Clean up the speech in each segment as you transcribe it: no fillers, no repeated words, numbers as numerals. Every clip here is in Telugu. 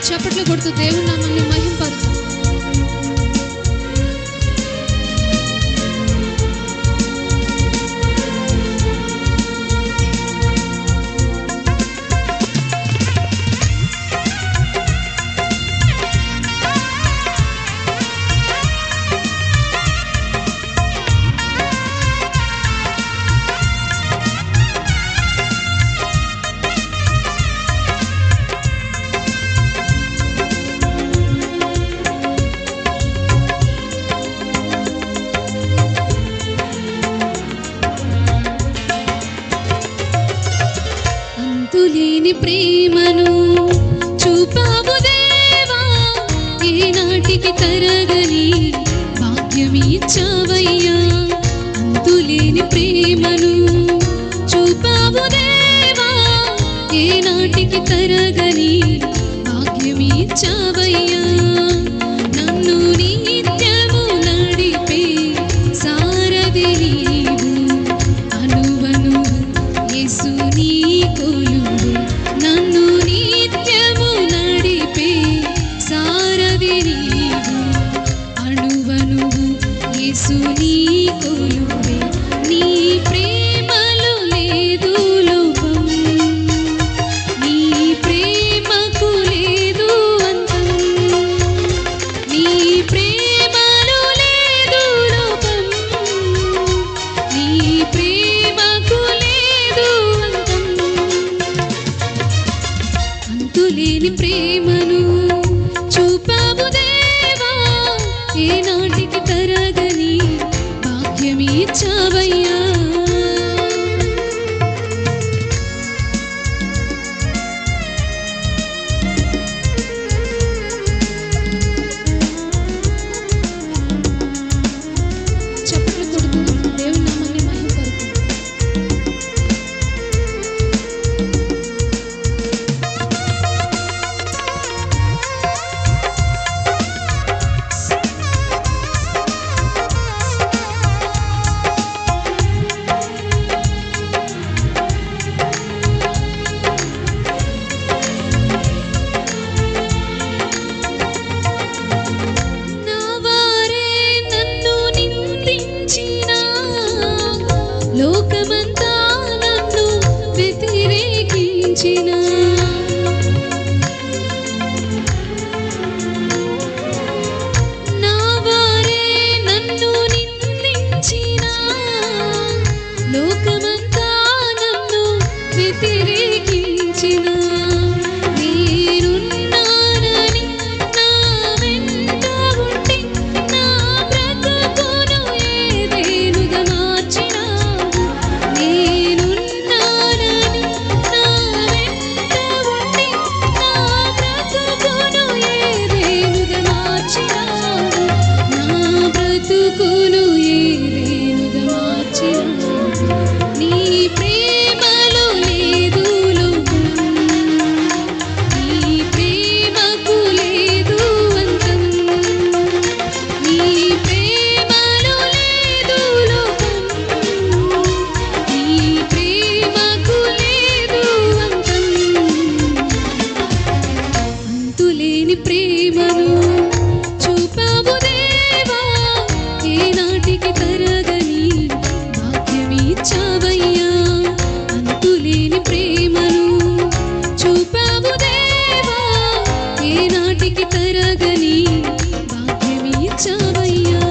చప్పట్లు కొడుతూ దేవుని నామాన్ని మహింపరుద్దాం. అంతులేని ప్రేమను చూపావు దేవా, ఏనాటికి తరగని భాగ్యమిచ్చావయ్యా. అంతులేని ప్రేమను చూపావు దేవా, ఏనాటికి తరగని భాగ్యమిచ్చావయ్యా. నన్ను నిత్యము నడిపే సారథి నీవు, అనువను యేసు నీ కొలువు. నన్ను నిత్యము నడిపే సారథి నీవు, అనువను యేసు నీ కొలువే. నీ ప్రేమలో లేదు లోపం, నీ ప్రేమకు లేదు అంతం. నీ ప్రేమలో లేదు లోపం, నీ ప్రేమకు లేదు అంతం. అంతులేని ప్రేమను చూపావు దేవా, ఏనాటికి తరగని భాగ్యమిచ్చావయ్యా. చప్పట్లు కొడుతూ దేవుని నామాన్ని మహిమపరుద్దాం. నా వారే నన్ను నిందించినా, లోకమంతా నన్ను వ్యతిరేకించినా, నా వారే నన్ను నిందించినా, లోకమంతా నన్ను వ్యతిరేకించినా, నేనున్నానని నా వెంట ఉండి నా బ్రతుకును ఏదేనుగా మార్చినావు. నేనున్నానని నా వెంట ఉండి నా బ్రతుకును ఏదేనుగా మార్చినావు. నా బ్రతుకును ఏదేనుగా మార్చినావు. నీ ప్రేమలో లేదు లోపం, నీ ప్రేమకు లేదు అంతం. నీ ప్రేమలో లేదు లోపం, నీ ప్రేమకు లేదు అంతం. అంతులేని ప్రేమను చూపావు దేవా, ఏనాటికి తరగని భాగ్యమిచ్చావయ్యా. అంతులేని ప్రేమను చూపావు దేవా, ఏనాటికి తరగని భాగ్యమిచ్చావయ్యా.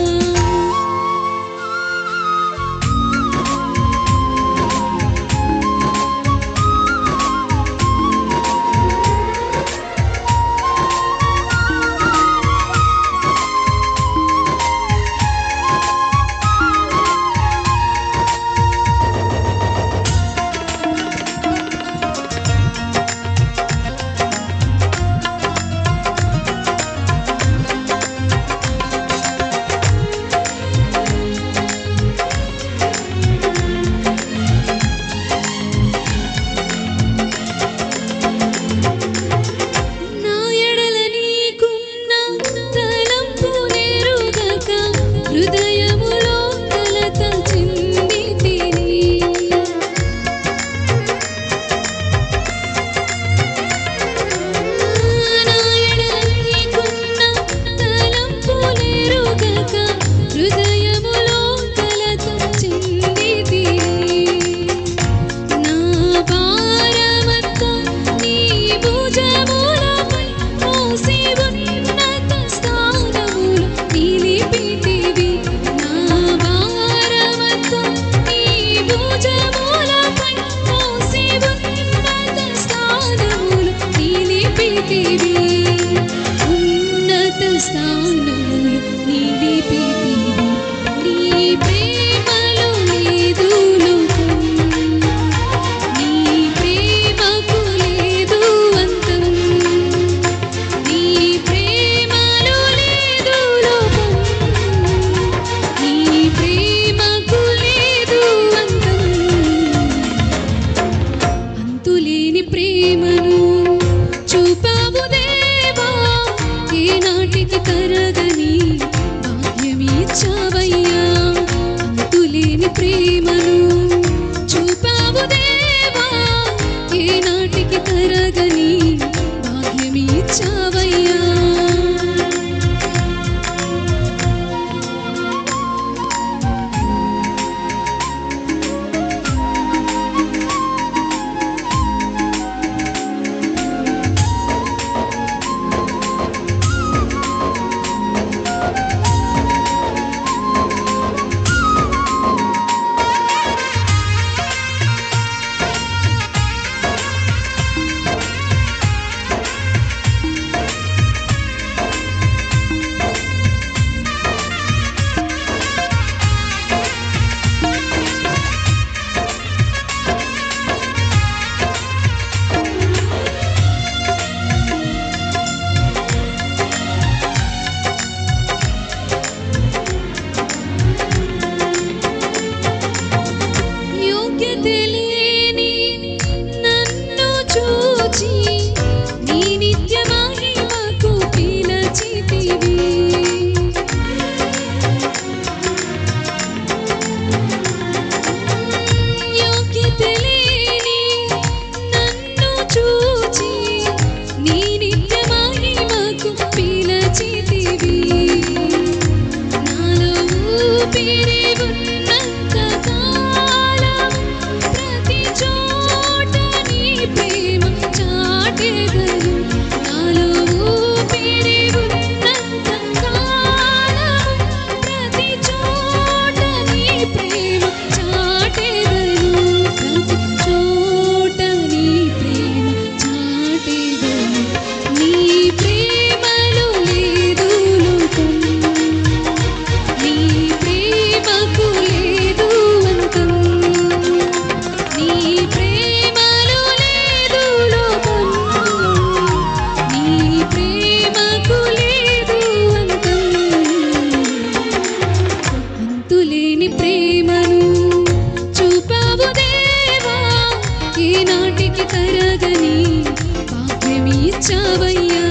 ఇచ్చావయ్యా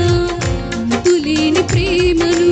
అంతులేని ప్రేమను